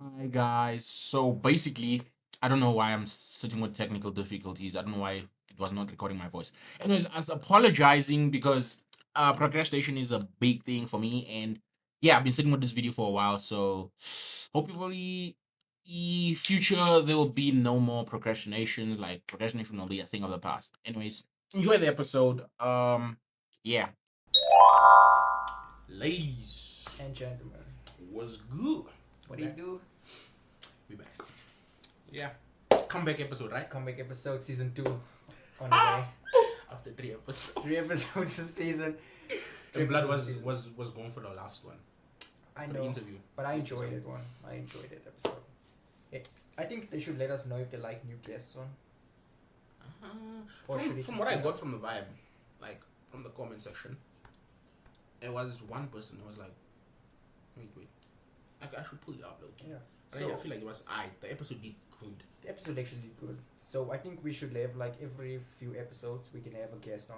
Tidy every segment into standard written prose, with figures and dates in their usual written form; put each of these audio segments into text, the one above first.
Hi guys. So basically, I don't know why I'm sitting with technical difficulties. I don't know why it was not recording my voice. Anyways, I was apologizing because procrastination is a big thing for me, and yeah, I've been sitting with this video for a while. So hopefully, future there will be no more procrastination. Like procrastination will be a thing of the past. Anyways, enjoy the episode. Yeah. Ladies, And gentlemen, what's good? what do you do? We back. Yeah. Comeback episode, right? Comeback episode season 2 on the way. After 3 episodes. 3 episodes a season. The blood was going for the last one. I For know, the interview. but I enjoyed Episode. it one. I enjoyed that episode. I think they should let us know if they like new guests on. Or should it From just what I be got us? from the vibe, like from the comment section, there was one person who was like, wait. I should pull it up though. Yeah. I feel like it was the episode did good. The episode actually did good. So I think we should have like every few episodes we can have a guest on.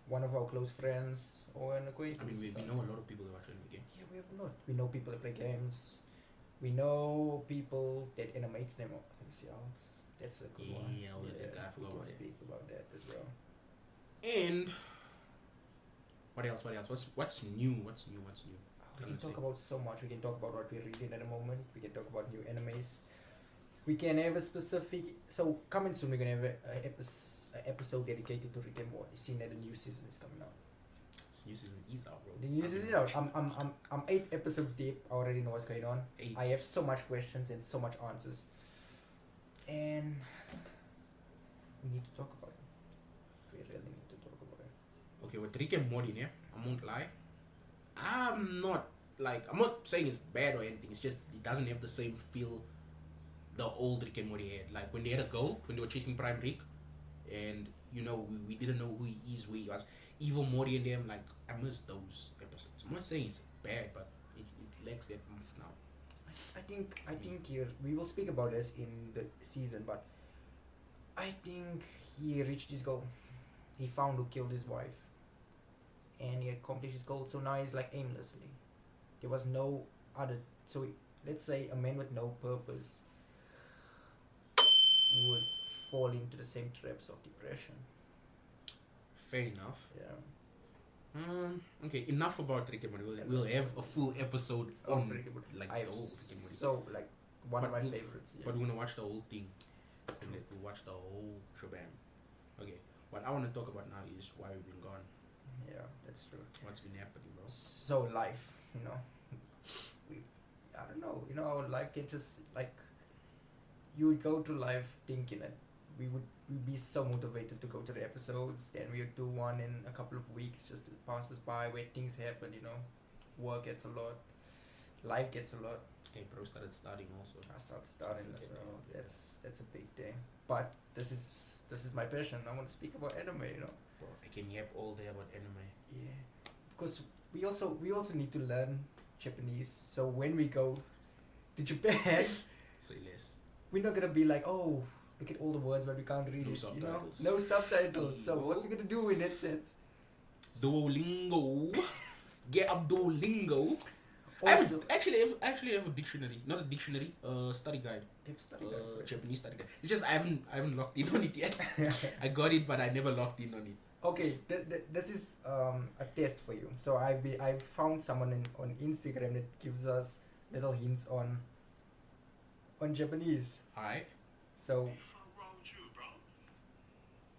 One of our close friends or an acquaintance. I mean, we or know a lot of people who actually the game. Yeah, we have a lot. We know people that play games. We know people that animates them themselves. That's a good one. Yeah, that guy, I forgot we about can it. speak about that as well. And what else? What's new? We can talk about so much. We can talk about what we're reading at the moment. We can talk about new animes. We can have a specific. So coming soon, we're gonna have a episode dedicated to Rick and Morty. Seeing that the new season is coming out. This new season is out, bro. The new season is out. I'm 8 episodes deep. I already know what's going on. 8. I have so much questions and so much answers. And we need to talk about it. We really need to talk about it. Okay, with Rick and Morty, yeah, I won't lie. I'm not saying it's bad or anything. It's just it doesn't have the same feel the old Rick and Morty had. Like when they had a goal, when they were chasing Prime Rick, and we didn't know who he is, where he was. Evil Morty and them, like I miss those episodes. I'm not saying it's bad, but it lacks that oomph now. I think here we will speak about this in the season, but I think he reached his goal. He found who killed his wife, and he accomplished his goal. So now he's like aimlessly. There was no other. So let's say a man with no purpose would fall into the same traps of depression. Fair enough. Yeah. Okay, enough about Rick and Morty. We'll have a full episode on Rick and Morty. like I the have whole Rick and Morty. so like one of But my we- favorites. Yeah. But we're gonna watch the whole thing. And then we'll watch the whole shebang. Okay, what I want to talk about now is why we've been gone. Yeah, that's true. What's been happening, bro? So life, we, I don't know, our life can just like, you would go through life thinking that we'd be so motivated to go to the episodes, then we would do one in a couple of weeks just to pass us by where things happen, work gets a lot, life gets a lot. Hey, bro, starting also. I start studying as Forget well. that. That's a big thing. But this is my passion. I want to speak about anime. Bro, I can yap all day about anime. Yeah, because we also need to learn Japanese. So when we go to Japan, Say less. we're not gonna be like, oh, look at all the words but we can't read No it. subtitles. No subtitles. So what we gonna do in that sense? Duolingo. Get up Duolingo. I actually have a dictionary, not a dictionary, study guide, Japanese study guide. It's just I haven't logged in on it yet. I got it, but I never logged in on it. Okay, this is a test for you. So I've found someone on Instagram that gives us little hints on Japanese. Alright. So Fuck wrong with you, bro?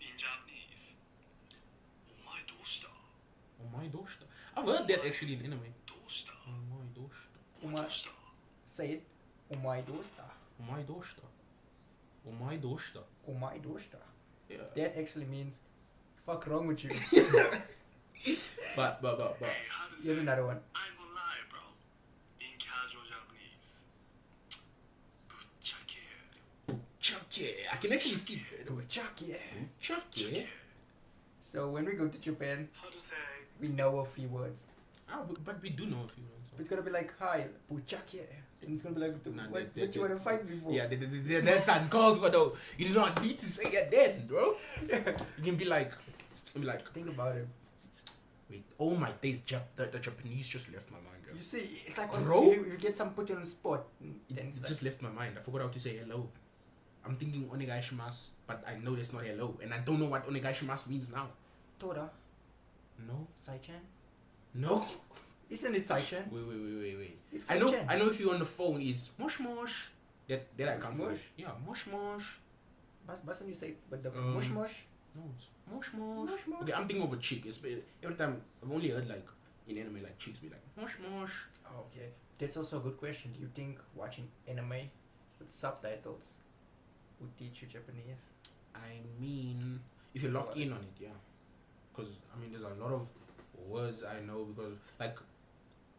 In Japanese, omae doushita? Omae doshita. I've heard that actually in anime. Doushita? Omae doshita. Omae- Doushita? say it. Omae dosta. Omae doshita. Omae doshita. Omae dosta. Yeah. That actually means fuck wrong with you. But Hey, how to say Here's another one. I ain't gonna lie, bro. In casual Japanese, 부착해. Chucky. I can actually see that. Buchaki. Chucky. So when we go to Japan, How to say we know a few words. But we do know a few ones. It's gonna be like, hi, Buchaki. And it's gonna be like, Nah, what that- you wanna fight me for? Yeah, that's uncalled for though. You do not need to say it then, bro. You can be like, Think about it. Wait, oh my days, the Japanese just left my mind. You see, it's like Bro? if you get some put you on the spot, then it's It like, just left my mind. I forgot how to say hello. I'm thinking onegaishimasu, but I know that's not hello, and I don't know what onegaishimasu means now. Tora, No, Sai-chan. no. Isn't it Sai-chan? Wait. It's I know Sai-chan. if you're on the phone, it's mosh mosh. That I come from. Mosh? Yeah, mosh mosh. Mustn't you say it? But the Um, mush mush. No, it's mosh mosh. Mosh mosh. Okay, I'm thinking of a chick. Every time I've only heard like in anime like chicks be like mosh mosh. Oh, okay, that's also a good question. Do you think watching anime with subtitles would teach you Japanese? I mean, if you lock in on it, yeah. Because I mean, there's a lot of words I know because like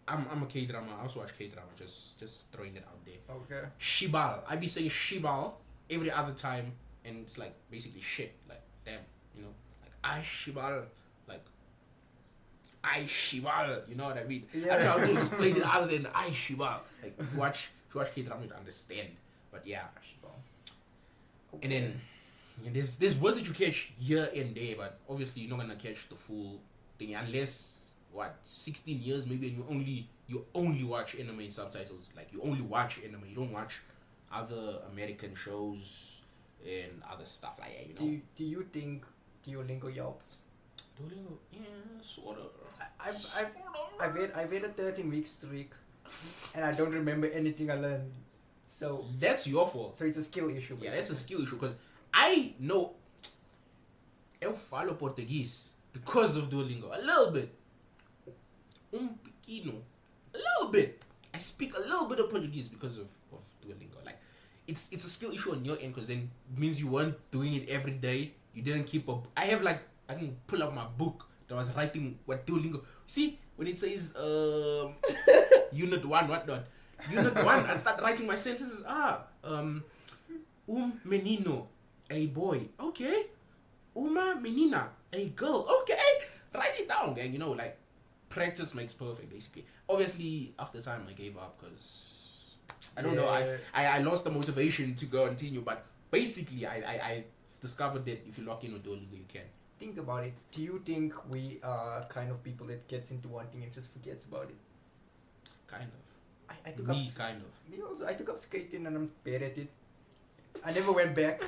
I'm a K drama. I also watch K drama. Just throwing it out there. Okay. Shibal. I be saying shibal every other time, and it's like basically shit. Like damn, you know, like I shibal, like I shibal. You know what I mean? I don't know how to explain it other than I shibal. Like if you watch K drama, you understand. But yeah, Okay. and then yeah, there's words that you catch here and there, but obviously you're not gonna catch the full thing unless 16 years maybe, and you only watch anime in subtitles. Like you only watch anime, you don't watch other American shows and other stuff like that. You know. Do you think Duolingo helps? Duolingo, yeah, sorta. I've had a 13-week streak, and I don't remember anything I learned. So That's your fault. it's a skill issue. Yeah, that's a skill issue because I know eu falo Portuguese because of Duolingo. A little bit. Pequeno. A little bit. I speak a little bit of Portuguese because of Duolingo. Like, it's a skill issue on your end because then it means you weren't doing it every day. You didn't keep up. I can pull up my book that I was writing what Duolingo. See, when it says unit 1, whatnot. Unit 1, and start writing my sentences. Menino, a boy. Okay. Uma menina, a girl. Okay. Write it down, gang. You know, like, practice makes perfect, basically. Obviously, after time, I gave up because I don't know. I lost the motivation to go continue, but basically, I discovered that if you lock in with Duolingo, you can. Think about it. Do you think we are kind of people that gets into one thing and just forgets about it? Kind of. I took Me, up kind of. me also. I took up skating and I'm bad at it. I never went back.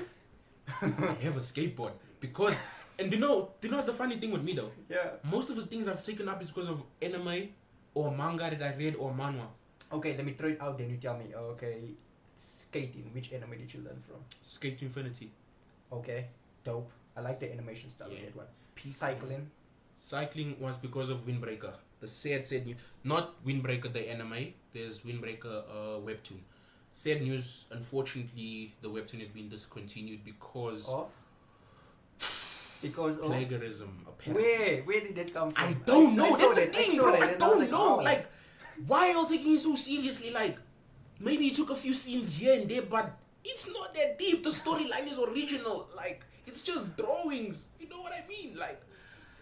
I have a skateboard because, and you know what's the funny thing with me though? Yeah. Most of the things I've taken up is because of anime or manga that I read or manhwa. Okay, let me throw it out. Then you tell me. Okay, skating. Which anime did you learn from? Skate to Infinity. Okay, dope. I like the animation style of Yeah. that one. Cycling. Cycling was because of Windbreaker. The sad news. Not Windbreaker the anime. There's Windbreaker webtoon. Sad news. Unfortunately, the webtoon has been discontinued because Because of plagiarism. Apparently. where did that come from? I don't know. I saw That's the that, thing, saw bro. that, I and was don't know. oh. Like, why are you taking it so seriously? Like, maybe he took a few scenes here and there, but it's not that deep. The storyline is original. Like, it's just drawings. You know what I mean? Like,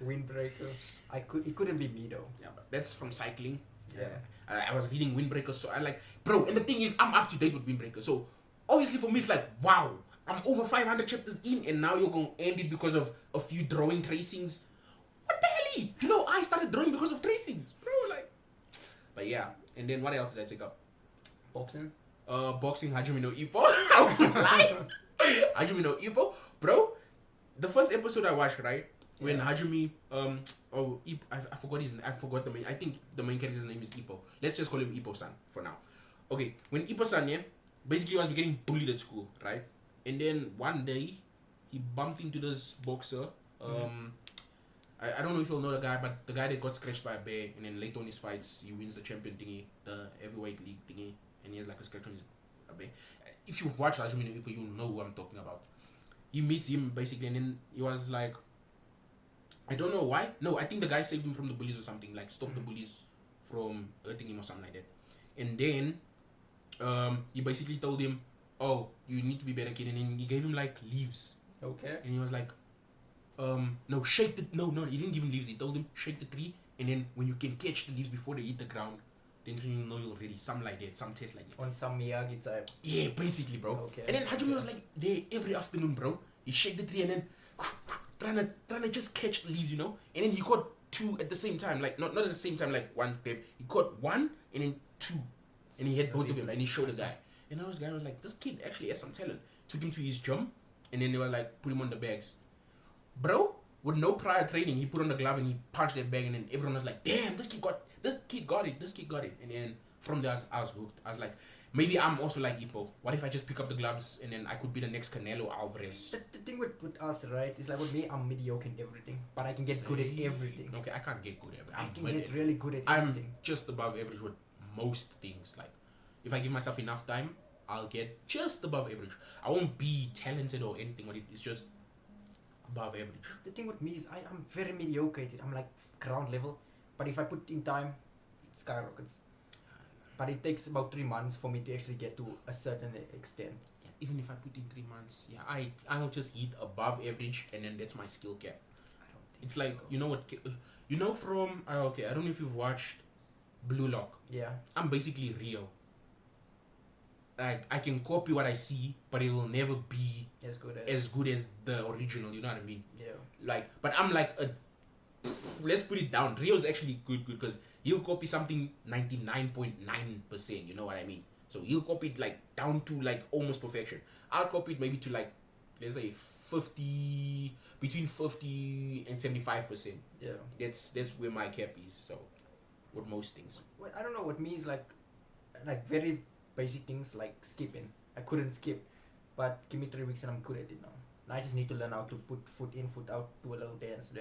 Windbreaker. It couldn't be me though. yeah, but that's from cycling. Yeah. I was reading Windbreaker, so I like, bro. And the thing is, I'm up to date with Windbreaker. So obviously for me, it's like, wow, I'm over 500 chapters in, and now you're gonna end it because of a few drawing tracings. What the hell? You know, I started drawing because of tracings, bro. Like, but yeah. And then what else did I take up? Boxing. Boxing Hajime no Ippo. I won't lie. Hajime no Ippo, bro. The first episode I watched, right? When Hajime, I forgot his name. I forgot the main. I think the main character's name is Ippo. Let's just call him Ippo-san for now. Okay, when Ippo-san, yeah, basically was getting bullied at school, right? And then one day, he bumped into this boxer. I don't know if you'll know the guy, but the guy that got scratched by a bear, and then later on his fights, he wins the champion thingy, the heavyweight league thingy, and he has like a scratch on his bear. If you've watched Hajime no Ippo, you know who I'm talking about. He meets him basically, and then he was like, I don't know why. No, I think the guy saved him from the bullies or something. Like, stopped the bullies from hurting him or something like that. And then, he basically told him, oh, you need to be better, kid. And then he gave him, like, leaves. Okay. And he was like, no, shake the... No, he didn't give him leaves. He told him, shake the tree. And then when you can catch the leaves before they hit the ground, then you know you're ready. Something like that. Some taste like that. On some Miyagi type. Yeah, basically, bro. Okay. And then Hajime was like there every afternoon, bro. He shake the tree and then trying to just catch the leaves, you know. And then he got two at the same time, like not at the same time, like one grab. He caught one and then two, and he had both of them, and he showed the guy. And I was like, this kid actually has some talent. Took him to his gym, and then they were like, put him on the bags, bro. With no prior training, he put on the glove and he punched that bag, and then everyone was like, damn, this kid got it. And then from there, I was hooked. I was like, maybe I'm also like Ipo. What if I just pick up the gloves and then I could be the next Canelo Alvarez? The thing with us, right, is like with me, I'm mediocre in everything, but I can get good at everything. Okay, I can't get good at everything. I can get really good at everything. I'm just above average with most things. Like, if I give myself enough time, I'll get just above average. I won't be talented or anything, but it's just above average. The thing with me is I'm very mediocre at it. I'm like ground level, but if I put in time, it skyrockets. But it takes about 3 months for me to actually get to a certain extent. Yeah, even if I put in 3 months, yeah, I'll just hit above average, and then that's my skill cap. I don't think It's like, you know what, you know from okay, I don't know if you've watched Blue Lock. Yeah. I'm basically Rio. Like, I can copy what I see, but it will never be As good as the original. You know what I mean? Yeah. Like, but I'm like let's put it down. Rio's actually good because he'll copy something 99.9%. You know what I mean? So he'll copy it like down to like almost perfection. I'll copy it maybe to like, let's say 50, between 50 and 75%. Yeah. That's where my cap is. So with most things. Well, I don't know what me is like very basic things like skipping. I couldn't skip, but give me 3 weeks and I'm good at it now. Now I just need to learn how to put foot in, foot out, do a little dance.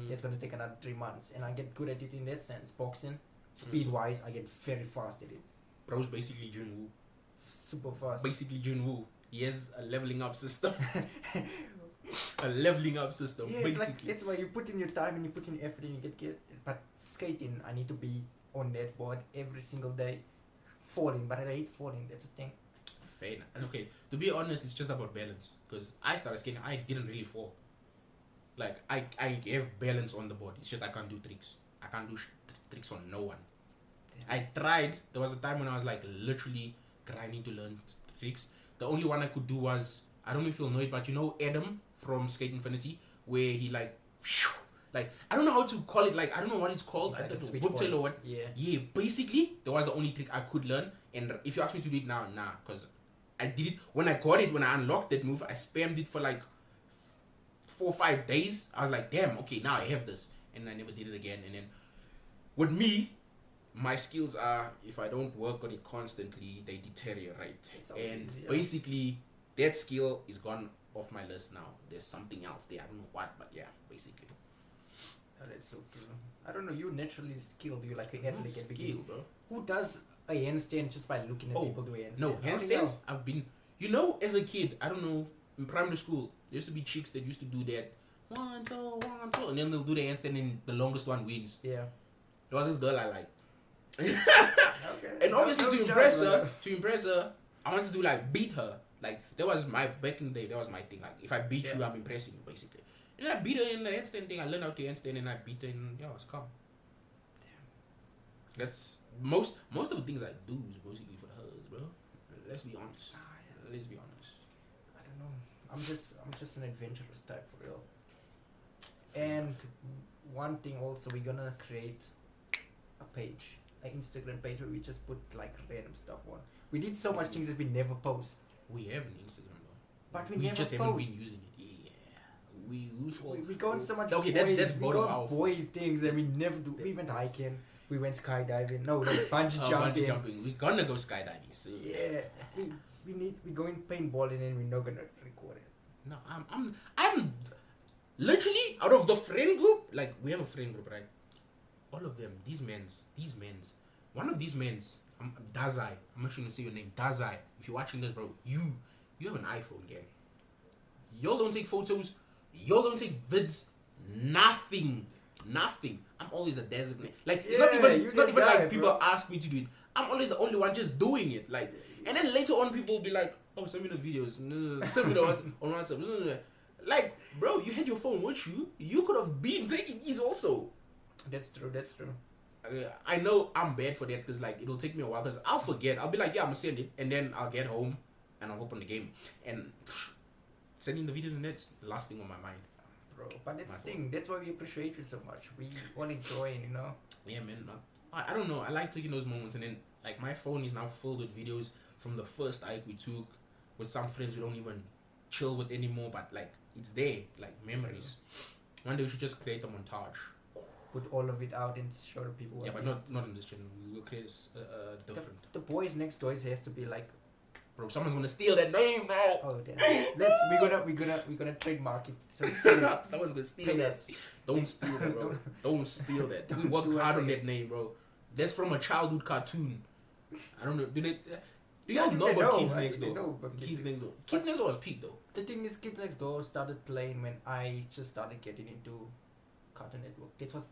It's gonna take another 3 months, and I get good at it in that sense. Boxing, speed wise, I get very fast at it. Bro's basically Jun Woo. Super fast. Basically Jun Woo. He has a leveling up system. A leveling up system, Yeah, basically. it's like, that's why you put in your time and you put in effort and you get. But skating, I need to be on that board every single day. Falling, but I hate falling. That's the thing. Fair enough. And okay, to be honest, it's just about balance. Because I started skating, I didn't really fall. Like, I have balance on the board. It's just I can't do tricks. I can't do tricks on no one. Damn. I tried. There was a time when I was like literally grinding to learn tricks. The only one I could do was, I don't know if you'll know it, but you know Adam from Skate Infinity, where he like I don't know how to call it. Like, I don't know what it's called. It's like I a don't know. switch Bobtail board. or what? Yeah. Yeah, basically, that was the only trick I could learn. And if you ask me to do it now, nah, because I did it when I got it, when I unlocked that move, I spammed it for like 4 or 5 days. I was like, damn, okay, now I have this. And I never did it again. And then with me, my skills are, if I don't work on it constantly, they deteriorate. And Yeah. basically, that skill is gone off my list now. There's something else there. I don't know what, but yeah, basically. Oh, that's so true. I don't know. You naturally skilled. You like an Not athlete at skill, beginning. bro. Who does a handstand just by looking at Oh, people do a handstand? No, How do you handstands, know? I've been, you know, as a kid, I don't know, in primary school, there used to be chicks that used to do that 1, 2, 1, 2, and then they'll do the handstand and the longest one wins. Yeah. There was this girl I liked. Okay. And obviously No to judge, impress her, I wanted to do like beat her. Like, that was my, back in the day, that was my thing. Like, if I beat you, Yeah. I'm impressing you, basically. And I beat her in the handstand thing. I learned how to handstand and I beat her and yeah, it's calm. That's most of the things I do is basically for the hers, bro. Let's be honest. Let's be honest. I don't know. I'm just an adventurous type for real. And one thing also, we're gonna create a page, an Instagram page where we just put like random stuff on. We did so much things that we never post. We have an Instagram though. But we we never just haven't post. been using it. Yeah. We use all. We go on so much Okay, boys, that's we both go of on our boy things that we never do. We went hiking, we went skydiving. No, bungee jumping. Bungee jumping. We're gonna go skydiving soon. Yeah, we going paintballing and we're not gonna record it. No, I'm literally out of the friend group. Like, we have a friend group, right? All of them, these men's. One of these men's, Dazai. I'm actually gonna say your name, Dazai. If you're watching this, bro, you have an iPhone, gang. Y'all don't take photos. Y'all don't take vids. Nothing. I'm always the designate. Like, it's not Yeah, even. you It's not the even guy, like people bro. ask me to do it. I'm always the only one just doing it. Like, and then later on, people will be like, "Oh, send me the videos. No, send me the WhatsApp on WhatsApp." Like, bro, you had your phone with you. You could have been taking these also. That's true. I know I'm bad for that because like it'll take me a while because I'll forget. I'll be like, yeah, I'm gonna send it, and then I'll get home and I'll open the game and sending the videos, and that's the last thing on my mind. bro. But that's My the thing. That's why we appreciate you so much. We want to join, you know. Yeah, man. I don't know. I like taking those moments, and then like my phone is now filled with videos from the first hike we took with some friends we don't even chill with anymore. But like it's there, like memories. One day we should just create a montage. Put all of it out and show the people. Yeah, what but we- not in this channel. We'll create different. The boys next door has to be like, Bro, someone's gonna steal that name, bro. oh damn. We're gonna trademark it. So steal it. Someone's gonna steal Pay that. us. Don't steal that, bro. Don't steal that. We Don't worked do hard it on again. that name, bro. That's from a childhood cartoon. I don't know. Do you Yeah, all they know about know, Kids I- Next they Door? know about Kids Next Door. Kids Next Door was peak though. The thing is, Kids Next Door started playing when I just started getting into Cartoon Network. It was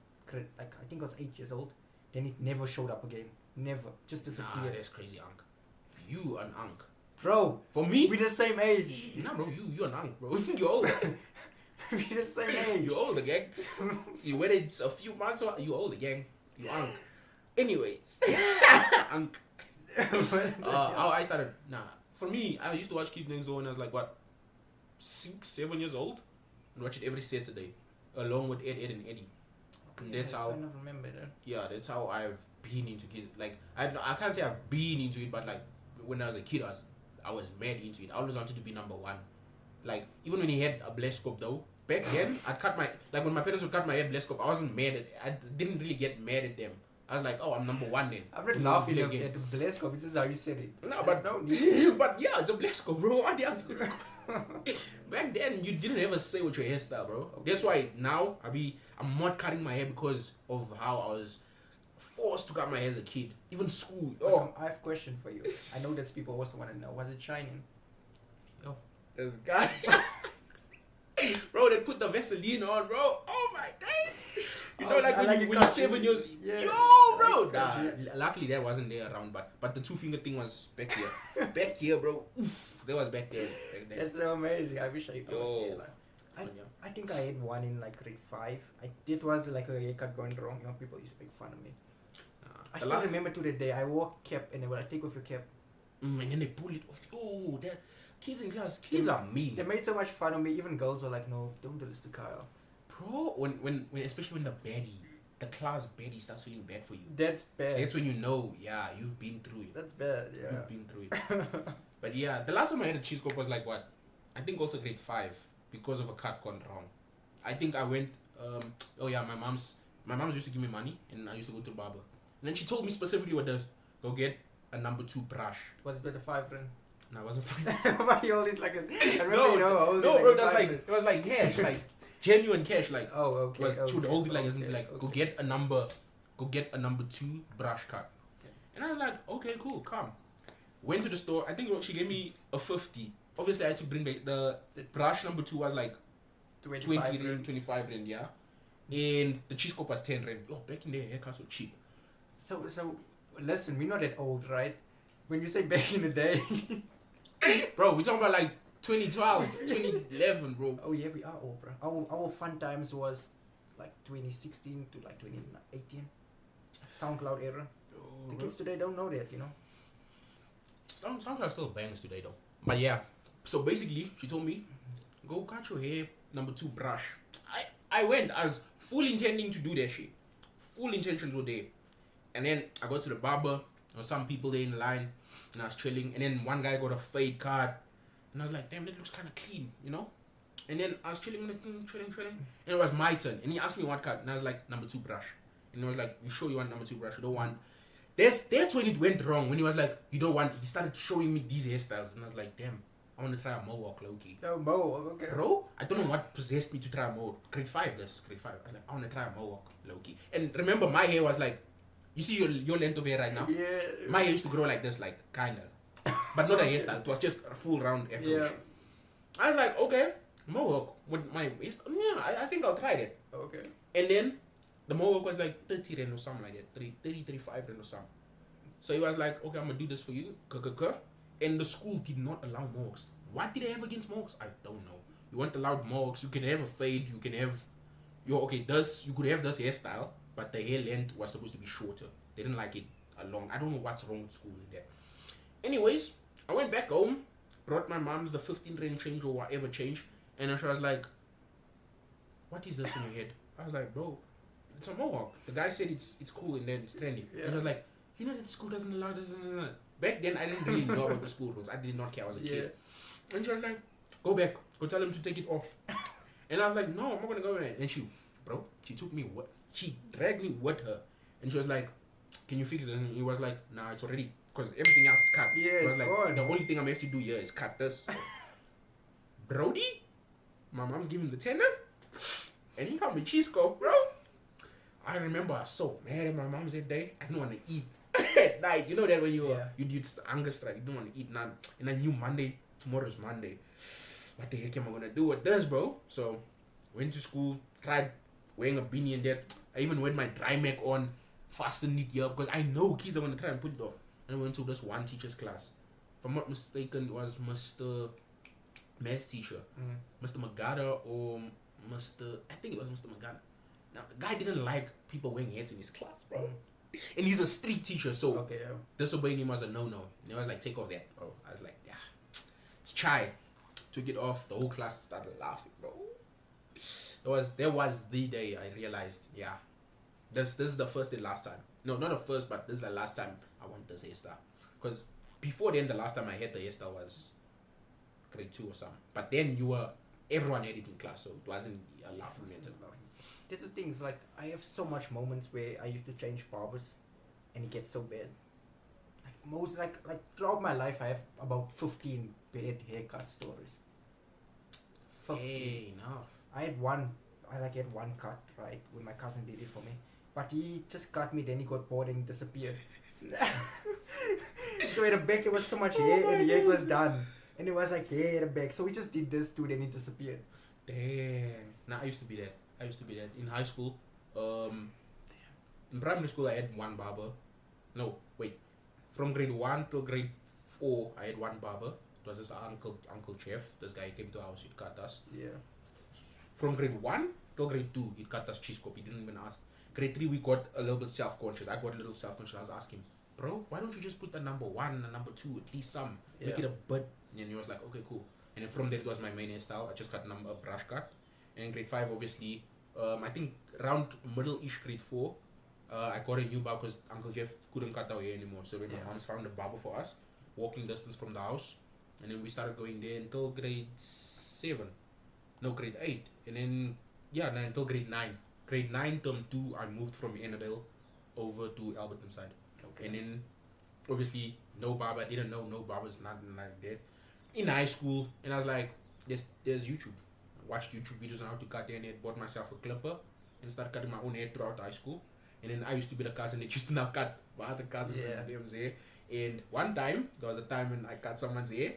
like I think I was 8 years old. Then it never showed up again. Never, just Nah, disappeared. that's crazy, Unc. You an Unc. Bro, For me, we the same age. nah, bro. You an Unc, bro. You're older. We the same age. You're older, gang. You waited a few months. You older, gang. You Unc. Anyways, Unc. How I started. Nah, for me, I used to watch Kids Next Door when I was like what, 6, 7 years old, and watch it every Saturday, along with Ed, and Eddie. And that's how. I don't remember that. Yeah, that's how I've been into kids. Like I can't say I've been into it, but like when I was a kid, I was mad into it. I always wanted to be number one. Like even when he had a blescope though, back then I'd cut my like when my parents would cut my hair blescope, I wasn't mad at. I didn't really get mad at them. I was like, oh, I'm number one then. I'm not Mm, laughing play at again. the Blesco. This is how you said it. No, There's but no need. but yeah, it's a blescope, bro. What else? Back then, you didn't ever say with your hairstyle, bro. Okay. That's why now I'm not cutting my hair because of how I was forced to cut my hair as a kid. Even school. Oh, I have a question for you. I know that people also want to know. Was it shining? this guy. Bro, they put the Vaseline on, bro. Oh my days. You know, Oh, like I when, like you, it when you're cartoon. 7 years. Yeah. Yo, bro. Like Nah, cartoon. luckily that wasn't there around, but the 2-finger thing was back here. Back here, bro. Oof, that was back there. Back there. That's so amazing. I wish I was Yo. there. Like, Yeah. I think I had one in like grade 5. It was like a haircut going wrong. You know, people used to make fun of me. I The still last- remember to the day I wore cap and then when I take off your cap, and then they pull it off. Oh, that kids in class, kids are mean, they made so much fun of me. Even girls were like, "No, don't do this to Kyle." bro. When especially when the class baddie starts feeling bad for you. That's bad. That's when you know, yeah, you've been through it. That's bad. Yeah. You've been through it. But yeah, the last time I had a cheese coke was like what? I think also grade 5 because of a cut gone wrong. I think I went. Oh yeah, my mom's used to give me money, and I used to go to the barber. And then she told me specifically what does go get a number 2 brush. Was it the 5 rand? And I wasn't fine. Why you hold it like a? I remember No, you know, hold no, it bro, like a that's 5 like rand. it was like cash, like genuine cash, like. Oh, okay. Was she would hold it like as in okay, like okay. go get a number 2 brush cut. Okay. And I was like, okay, cool, come. Went to the store. I think she gave me a 50. Obviously, I had to bring the brush number 2 was like 20 25 rand, 25 rand, yeah. And the cheese coke was 10 rand. Oh, back in the day, haircuts were cheap. So listen, we're not that old, right? When you say back in the day, Bro, we're talking about like 2012, 2011, bro. oh yeah, we are old, bro. Our fun times was like 2016 to like 2018, SoundCloud era. The kids today don't know that, you know. SoundCloud still bangs today though. But yeah, so basically, she told me, go cut your hair, number 2 brush. I went, I was full intending to do that shit. Full intentions were there. And then I got to the barber, there were some people there in line, and I was chilling. And then one guy got a fade card, and I was like, damn, that looks kind of clean, you know? And then I was chilling, and it was my turn. And he asked me what card, and I was like, number 2 brush. And he was like, you sure you want number 2 brush? You don't want... That's when it went wrong, when he was like, you don't want... He started showing me these hairstyles, and I was like, damn, I want to try a mohawk, low-key. No, Mo, okay. Bro, I don't know what possessed me to try a mohawk. Grade 5, that's grade 5. I was like, I want to try a mohawk, low-key. And remember, my hair was like... You see your length of hair right now? Yeah. My hair used to grow like this, like, kinda. But not a hairstyle, it was just a full round afro. Yeah. I was like, okay, mohawk with my hairstyle. Yeah, I think I'll try that. Okay. And then the mohawk was like 30 rand or something like that. 30, 35 rand or something. So he was like, okay, I'm gonna do this for you. And the school did not allow mohawks. What did they have against mohawks? I don't know. You weren't allowed mohawks. You can have a fade. You can have you could have this hairstyle, but the hair length was supposed to be shorter. They didn't like it long. I don't know what's wrong with school in there. Anyways, I went back home, brought my mom's the 15 rand change or whatever change, and she was like, what is this in your head? I was like, bro, it's a mohawk. The guy said it's cool and then it's trendy. And he was like, you know that the school doesn't allow this. Back then, I didn't really know about the school rules. I did not care. I was a kid. And she was like, go back. Go tell him to take it off. And I was like, no, I'm not going to go there. And she took me, she dragged me with her. And she was like, can you fix it? And he was like, nah, it's already, because everything else is cut. Yeah, He was it's like, gone. the only thing I'm have to do here is cut this. Brody? My mom's giving him the tender. And he got me cheese coke, bro. I remember I was so mad at my mom's that day. I didn't want to eat at night. You know that when you did hunger strike, you don't want to eat none. And I knew tomorrow's Monday. What the heck am I gonna do with this, bro? So went to school, tried wearing a beanie and that. I even went my dry mac on, fastened it here because I know kids are gonna try and put it off. And I went to this one teacher's class. If I'm not mistaken, it was Mr. Maths teacher, Mr. Magada or I think it was Mr. Magada. Now, the guy didn't like people wearing hats in his class, bro. And he's a street teacher, so disobeying him was a no-no. And I was like, take off that, bro. I was like, yeah, it's chai. Took it off, the whole class started laughing, bro. There was the day I realized, yeah, this is the first and last time. No, not the first, but this is the last time I want this hairstyle. Because before then, the last time I had the hairstyle was grade 2 or something. But then everyone had it in class, so it wasn't a laughing matter. That's the thing, it's like I have so much moments where I used to change barbers and it gets so bad. Like throughout my life I have about 15 bad haircut stories. 15. Hey, enough. I had one cut, right, when my cousin did it for me. But he just cut me, then he got bored and disappeared. So at the back there was so much hair and the hair was done. And it was like hair at the back. So we just did this too, then he disappeared. Damn. Nah, I used to be that. In high school. In primary school I had one barber. No, wait. From grade 1 till grade 4 I had one barber. It was this Uncle Jeff. This guy came to our house, he'd cut us. Yeah. From grade 1 till grade 2 he'd cut us cheese coke. He didn't even ask. Grade 3 we got a little bit self-conscious. I got a little self-conscious. I was asking, bro, why don't you just put the number 1 and the number 2, at least some. Make it a bit. And he was like, okay, cool. And then from there it was my main hairstyle. I just got a brush cut. And in grade 5 obviously, I think around middle-ish grade 4, I got a new barber because Uncle Jeff couldn't cut our hair anymore. So then my mom's found a barber for us, walking distance from the house. And then we started going there until grade 7. No, grade 8. And then, until grade 9. Grade 9 term 2, I moved from Annabelle over to Alberton side. Okay. And then, obviously, no barber. I didn't know no barbers, nothing like that. In high school, and I was like, there's YouTube. I watched YouTube videos on how to cut hair and I bought myself a clipper and started cutting my own hair throughout high school. And then I used to be the cousin that used to now cut my other cousins and them's hair. And one time, there was a time when I cut someone's hair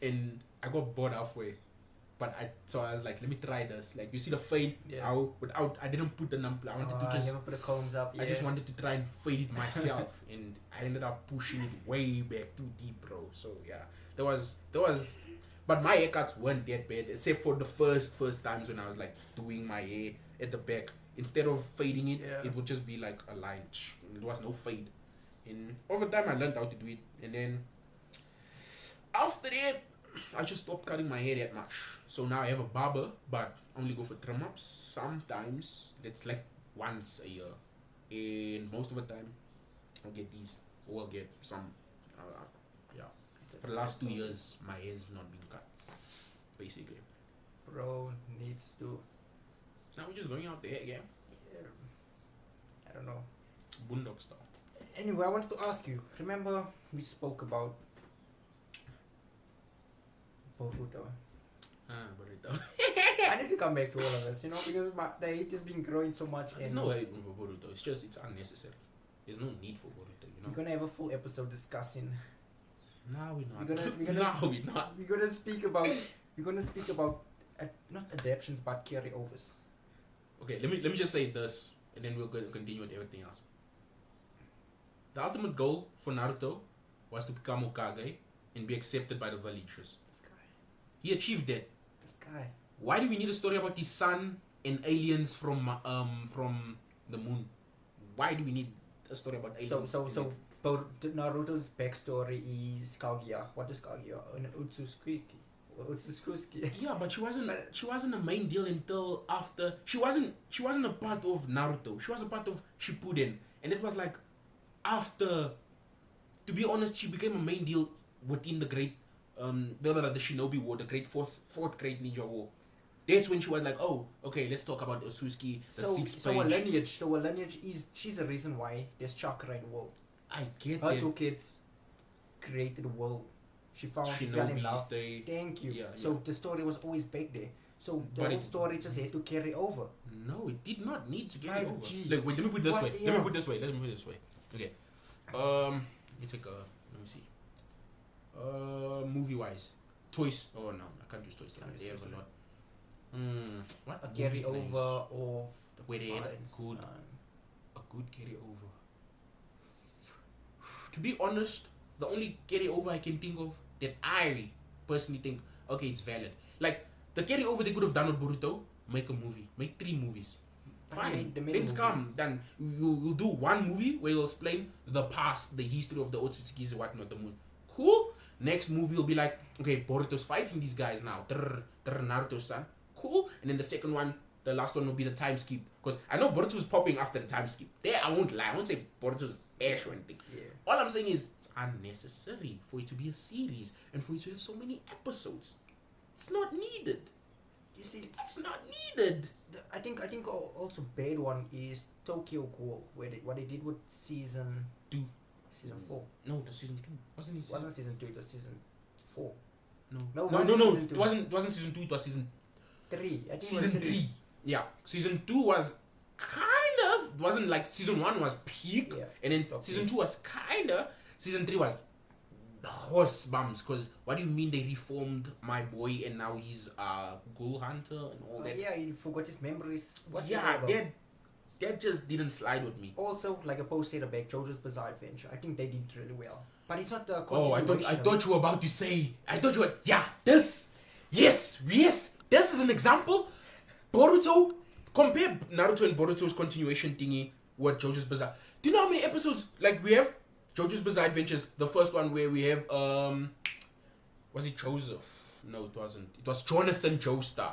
and I got bored halfway. So I was like, let me try this. Like, you see the fade? I didn't put the number. I wanted to just. I never put the combs up. I just wanted to try and fade it myself, and I ended up pushing it way back too deep, bro. So yeah, there was. But my haircuts weren't that bad, except for the first times when I was like doing my hair at the back. Instead of fading it, it would just be like a line. There was no fade. And over time, I learned how to do it, and then after that, I just stopped cutting my hair that much. So now I have a barber, but only go for trim ups. Sometimes that's like once a year, and most of the time I'll get these or I'll get some. For the last 2 years, my hair's not been cut. Basically, bro needs to. Now we're just going out there again. Yeah. I don't know. Boondock style. Anyway, I wanted to ask you. Remember we spoke about Boruto. Boruto. I need to come back to all of this, because the hate has been growing so much. There's no hate for Boruto. It's unnecessary. There's no need for Boruto. We're gonna have a full episode discussing. No, we're not. We're gonna speak about. We're gonna speak about not adaptations but carryovers. Okay, let me just say this, and then we'll continue with everything else. The ultimate goal for Naruto was to become Hokage and be accepted by the villagers. This guy. He achieved that. This guy. Why do we need a story about his son and aliens from the moon? Why do we need a story about aliens? So Naruto's backstory is Kaguya. What is Kaguya? An Utsukiki. It's Suskuski. Yeah, but she wasn't a main deal until after she wasn't a part of Naruto. She was a part of Shippuden, and it was like after. To be honest, she became a main deal within the great the Shinobi War, the great fourth great ninja war. That's when she was like, oh, okay, let's talk about Osuski, the So sixth a page. lineage. So a lineage is she's the reason why there's chakra in the world. I get Her that. two kids created the world. She fell in Shinobi's love. they. Thank you. Yeah, so yeah. the story was always back there. So the But whole it- story just had to carry over. No, it did not need to get My over. G. Look, wait, let me put it this What way. the Let me hell? put it this way. Let me put it this way. Okay. Let me see. Movie wise. Toys. Oh no, I can't use Toy Story. Can't They use have Toy a Story. lot. What A movie carry names? over of the Where they had a father and good- son. A good carry over. To be honest, the only carry over I can think of that I personally think, okay, it's valid. Like the carry over they could have done with Boruto, make a movie, make 3 movies. Fine, They made a things movie. come. Then you'll do one movie where you'll explain the past, the history of the Otsutsukis and whatnot. The moon, cool. Next movie will be like, okay, Boruto's fighting these guys now. Naruto-san, cool. And then the second one, the last one will be the time skip, because I know Boruto's popping after the time skip. There, I won't lie. I won't say Boruto's ash or anything. Yeah. All I'm saying is it's unnecessary for it to be a series and for it to have so many episodes. It's not needed. You see, It's not needed. I think also bad one is Tokyo Ghoul, where what they did with season 2. season 4. No, the season 2 wasn't it? It wasn't season 2, it was season 4. No, No, no, it no, wasn't no. season two. It wasn't season 2. It was season 3. I think season it was 3. Yeah, season 2 was kind of wasn't like season 1 was peak, Yeah, and then stop season it. 2 was kinda. Season 3 was horse bums. Cause what do you mean they reformed my boy and now he's a ghoul hunter and all that? Yeah, you forgot his memories. What's it Yeah, all about? that just didn't slide with me. Also, like a post later back, JoJo's Bizarre Adventure. I think they did really well. But it's not the Oh, I continuation of thought you were about to say. I thought you were. Yeah, this. Yes. This is an example. Boruto. Compare Naruto and Boruto's continuation thingy with JoJo's Bizarre. Do you know how many episodes? Like we have JoJo's Bizarre Adventures, the first one where we have was it Joseph? No, it wasn't. It was Jonathan Joestar.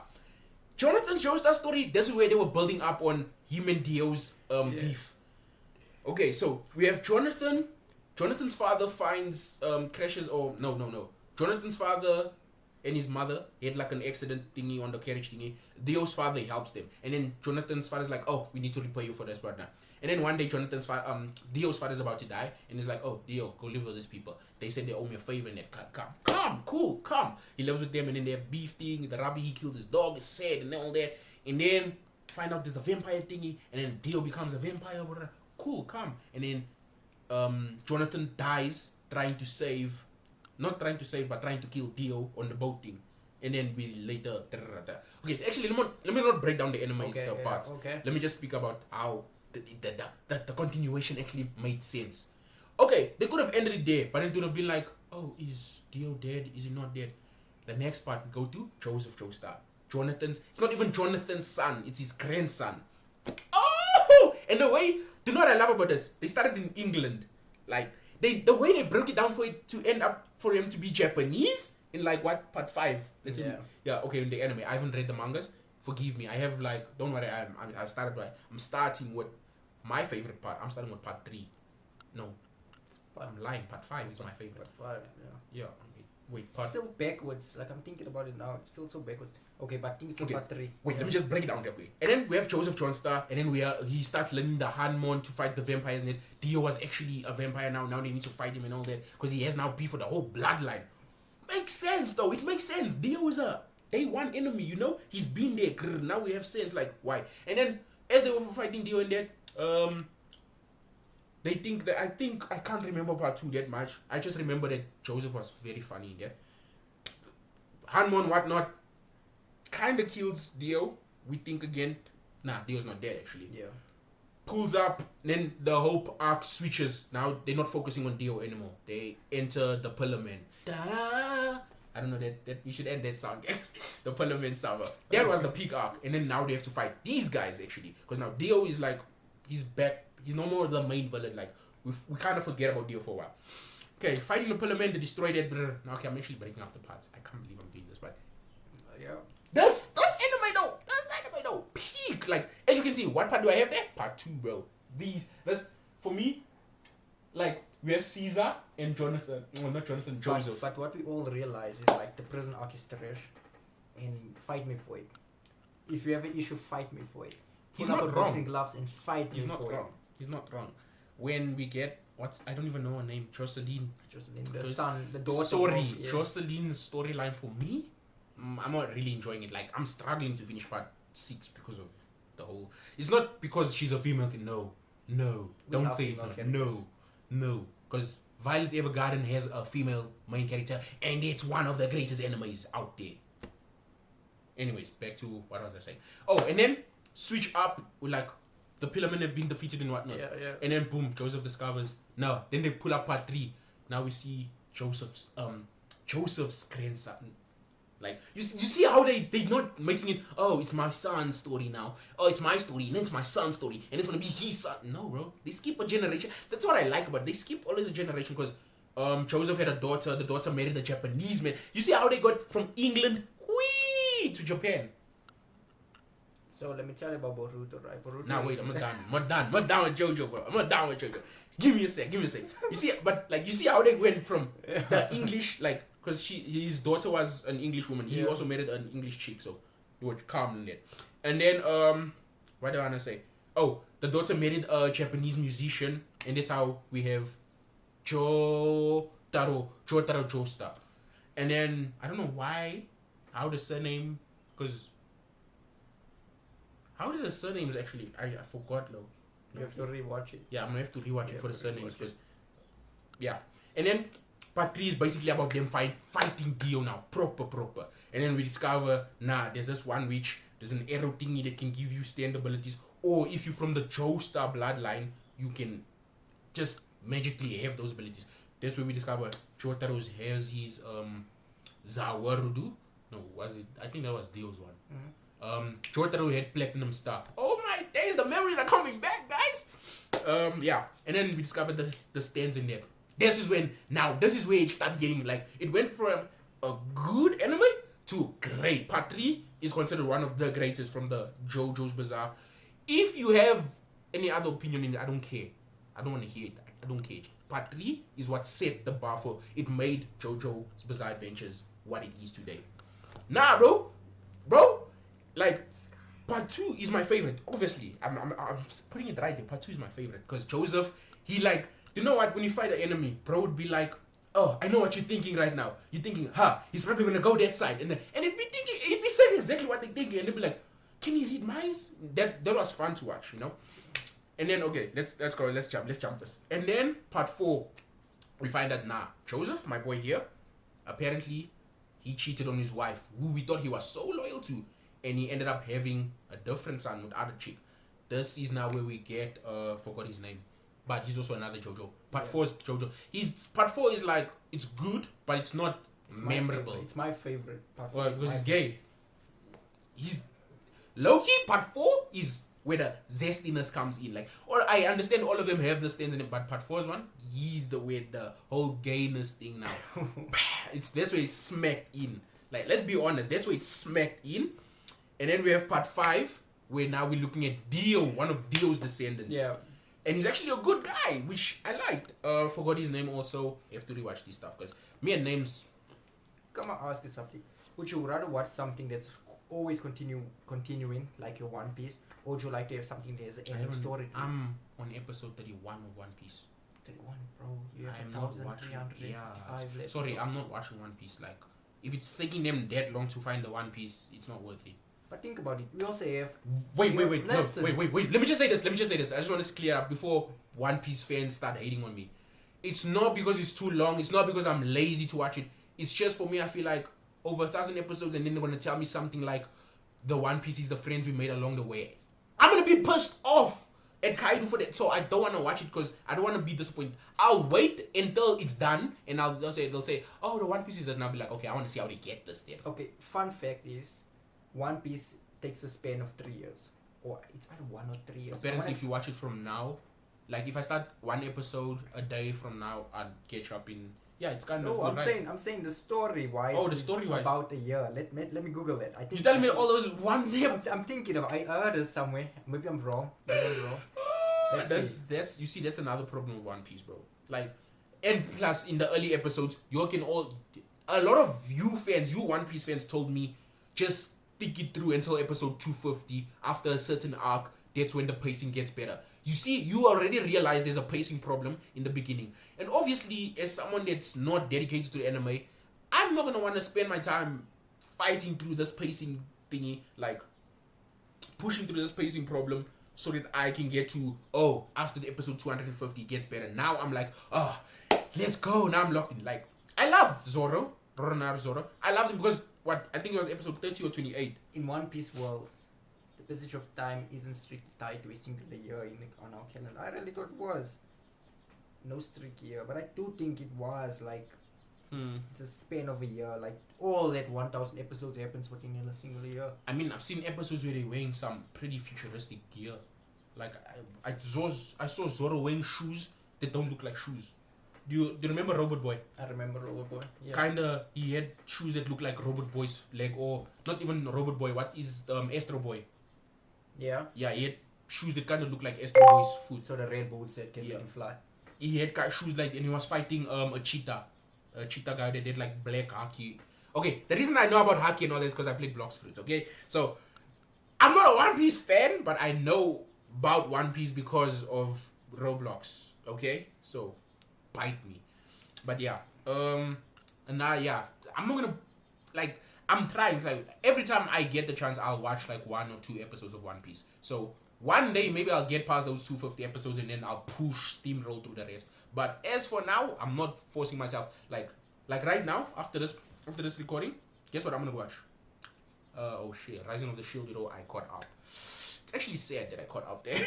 Jonathan Joestar story. This is where they were building up on him and Dio's beef. Okay, so we have Jonathan. Jonathan's father finds crashes or no. Jonathan's father and his mother had like an accident thingy on the carriage thingy. Dio's father helps them, and then Jonathan's father's like, "Oh, we need to repay you for this, partner." And then one day Dio's father's about to die, and he's like, "Oh, Dio, go live with these people. They said they owe me a favor, and that come, cool, come." He lives with them, and then they have beef thing. The rabbi he kills his dog is sad and all that, and then find out there's a vampire thingy, and then Dio becomes a vampire. Whatever. Cool, come, and then Jonathan dies trying to save, not trying to save, but trying to kill Dio on the boat thing. And then we later. Okay, actually, let me not break down the anime parts. Okay. Let me just speak about how the continuation actually made sense. Okay, they could have ended it there, but it would have been like, oh, is Dio dead? Is he not dead? The next part we go to Joseph Joestar. It's not even Jonathan's son, it's his grandson. Oh! And the way, do you know what I love about this? They started in England. Like, the way they broke it down for it to end up for him to be Japanese in like what, part 5? Let's see. Yeah. Yeah, okay, in the anime. I haven't read the mangas. Forgive me. I have like, don't worry, I'm starting with my favorite part. I'm starting with part 3. No, I'm lying. Part 5 is my favorite. But, yeah. Yeah. Wait, part. So backwards. Like I'm thinking about it now. It feels so backwards. Okay, but I think it's Okay. part 3. Wait, let me just break it down real quick. And then we have Joseph Joestar, and then he starts learning the Hanmon to fight the vampires. And Dio was actually a vampire now. Now they need to fight him and all that because he has now beef with the whole bloodline. Makes sense though. It makes sense. Dio is a day 1 enemy. You know, he's been there. Now we have sense. Like why? And then as they were fighting Dio and that, they think that I can't remember part 2 that much. I just remember that Joseph was very funny in that. Hanmon whatnot kind of kills Dio. We think again. Nah, Dio's not dead actually. Yeah. Pulls up, then the whole arc switches. Now they're not focusing on Dio anymore. They enter the Pillar Man. Da-da! I don't know that you should end that song. The Pillar Man summer. That was the peak arc, and then now they have to fight these guys actually, because now Dio is like he's back. He's no more the main villain. Like we kind of forget about Dio for a while. Okay, fighting the pillar man, they destroyed it. No, okay, I'm actually breaking up the parts. I can't believe I'm doing this, but Yeah. that's anime though. That's anime though. Peak. Like as you can see, what part do I have there? Part 2, bro. That's for me. Like we have Caesar and Jonathan. Well, not Jonathan. Joseph. But what we all realize is like the prison arc is trash, and fight me for it. If you have an issue, fight me for it. He's Put up not a wrong. boxing gloves and fight He's me not for wrong. He's not wrong. When we get I don't even know her name. Jocelyn. it. Jocelyn, the Jos- son, the daughter. Sorry, of, yeah. Jocelyn's storyline for me, I'm not really enjoying it. Like I'm struggling to finish part 6 because of the whole. It's not because she's a female. No, We don't love say it's female not. characters. No, because Violet Evergarden has a female main character, and it's one of the greatest enemies out there. Anyways, back to what was I saying? Oh, and then switch up with like the Pillarmen have been defeated and whatnot. Yeah. And then boom, Joseph discovers. Now, then they pull up part 3. Now we see Joseph's grandson. Like you see how they not making it. Oh, it's my son's story now. Oh, it's my story, and then it's my son's story, and it's gonna be his son. No, bro, they skip a generation. That's what I like about. They skip always a generation because Joseph had a daughter. The daughter married a Japanese man. You see how they got from England to Japan. So let me tell you about Boruto, right? Boruto. Now wait, I'm not done with JoJo, bro. I'm not done with JoJo. Give me a sec. You see, but like you see how they went from the English, like, because his daughter was an English woman. He also married an English chick, so it was calm in it. And then what do I wanna say? Oh, the daughter married a Japanese musician, and that's how we have Jotaro Joestar. And then I don't know how the surname, because how did the surnames actually? I forgot though. You have to rewatch it. Yeah, I'm gonna have to rewatch it Yeah, for the surnames rewatch because yeah. And then part 3 is basically about them fighting Dio now, proper. And then we discover there's this one witch, there's an arrow thingy that can give you stand abilities, or if you're from the Joestar bloodline, you can just magically have those abilities. That's where we discover Jotaro has his Zawarudu. No, was it? I think that was Dio's one. Jotaro had platinum star. Oh my days, the memories are coming back, guys. Yeah, and then we discovered the stands in there. This is where it started getting like it went from a good anime to great. Part 3 is considered one of the greatest from the JoJo's Bizarre. If you have any other opinion in it, I don't care. I don't want to hear it. I don't care. Part 3 is what set the bar for it. Made JoJo's Bizarre Adventures what it is today. Nah, bro. Like, part 2 is my favorite. Obviously, I'm putting it right there. Part 2 is my favorite because Joseph, he like, you know what? When you fight an enemy, bro would be like, oh, I know what you're thinking right now. You're thinking, he's probably gonna go that side, and it'd be saying exactly what they're thinking, and they'd be like, can you read minds? That was fun to watch, you know. And then okay, let's go. Let's jump this. And then part 4, we find that Joseph, my boy here, apparently he cheated on his wife, who we thought he was so loyal to, and he ended up having a different son with other chick. This is now where we get forgot his name, but he's also another JoJo. Part 4 is JoJo. Part 4 is like it's good, but it's not memorable. It's my favorite. Part Well, because he's gay. He's low-key. Part 4 is where the zestiness comes in. Like, or I understand all of them have the stands in it, but part 4 is one. He's the way the whole gayness thing now. That's where it's smacked in. Like, let's be honest, that's where it's smacked in. And then we have part 5, where now we're looking at Dio, one of Dio's descendants. Yeah. And he's actually a good guy, which I liked. Forgot his name also. You have to rewatch this stuff because me and names. Come on, ask you something. Would you rather watch something that's always continuing, like your One Piece, or would you like to have something that has an ending story? I'm on episode 31 of One Piece. 31, bro. You have I'm not watching. 1,355 left. Sorry, I'm not watching One Piece. Like, if it's taking them that long to find the One Piece, it's not worth it. But think about it. We also have. Wait. Listen. No, wait. Let me just say this. I just want to clear up before One Piece fans start hating on me. It's not because it's too long. It's not because I'm lazy to watch it. It's just for me, I feel like over 1,000 episodes and then they're going to tell me something like the One Piece is the friends we made along the way. I'm going to be pissed off at Kaido for that. So I don't want to watch it because I don't want to be disappointed. I'll wait until it's done and they'll say, oh, the One Piece is done. And I'll be like, okay, I want to see how they get this then. Okay, fun fact is, One Piece takes a span of 3 years. Or it's either 1 or 3 years. Apparently, if you watch it from now, Like if I start one episode a day from now, I'd catch up in. Yeah, it's kind of. No, I'm saying the story wise. Oh, the story-wise. About a year. Let me Google it. I think You telling me I think- all those one name? I'm thinking of. I heard it somewhere. Maybe I'm wrong. Let's That's you see that's another problem with One Piece, bro. Like, and plus in the early episodes, you can all a lot of you One Piece fans told me just stick it through until episode 250. After a certain arc, that's when the pacing gets better. You see, you already realize there's a pacing problem in the beginning, and obviously, as someone that's not dedicated to anime, I'm not gonna want to spend my time fighting through this pacing thingy, like pushing through this pacing problem so that I can get to after the episode 250 gets better. Now I'm like, let's go. Now I'm locked in. Like, I love Zoro, Roronoa Zoro. I love him because I think it was episode 30 or 28. In One Piece world, the passage of time isn't strictly tied to a single year on our calendar. I really thought it was no strict year, but I do think it was like it's a span of a year. Like all that 1,000 episodes happens within a single year. I mean, I've seen episodes where they're wearing some pretty futuristic gear. Like I saw Zoro wearing shoes that don't look like shoes. Do you remember Robot Boy? I remember Robot Boy. Yeah. Kinda, he had shoes that look like Robot Boy's leg, or not even Robot Boy. What is Astro Boy? Yeah. Yeah, he had shoes that kind of look like Astro Boy's foot. So the red boots that can make him fly. He had shoes like, and he was fighting a cheetah guy that did like black haki. Okay, the reason I know about haki and all this is because I played Blox Fruits. Okay, so I'm not a One Piece fan, but I know about One Piece because of Roblox. Okay, so bite me. But yeah, and now I'm not gonna like. I'm trying. Like every time I get the chance, I'll watch like 1 or 2 episodes of One Piece. So one day maybe I'll get past those 250 episodes and then I'll push steamroll through the rest. But as for now, I'm not forcing myself. Like right now, after this recording, guess what I'm gonna watch? Oh shit, Rising of the Shield Hero. I caught up. It's actually sad that I caught up there.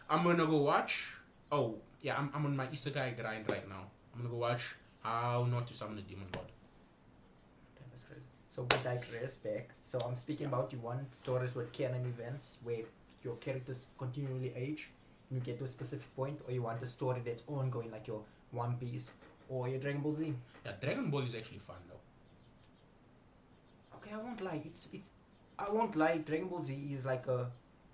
I'm gonna go watch. Oh yeah, I'm on my Isekai grind right now. I'm gonna go watch How Not to Summon a Demon Lord. That was crazy. So we digress back. So I'm speaking about you want stories with canon events where your characters continually age and you get to a specific point, or you want a story that's ongoing like your One Piece or your Dragon Ball Z. Yeah, Dragon Ball is actually fun though. Okay, I won't lie. I won't lie. Dragon Ball Z is like a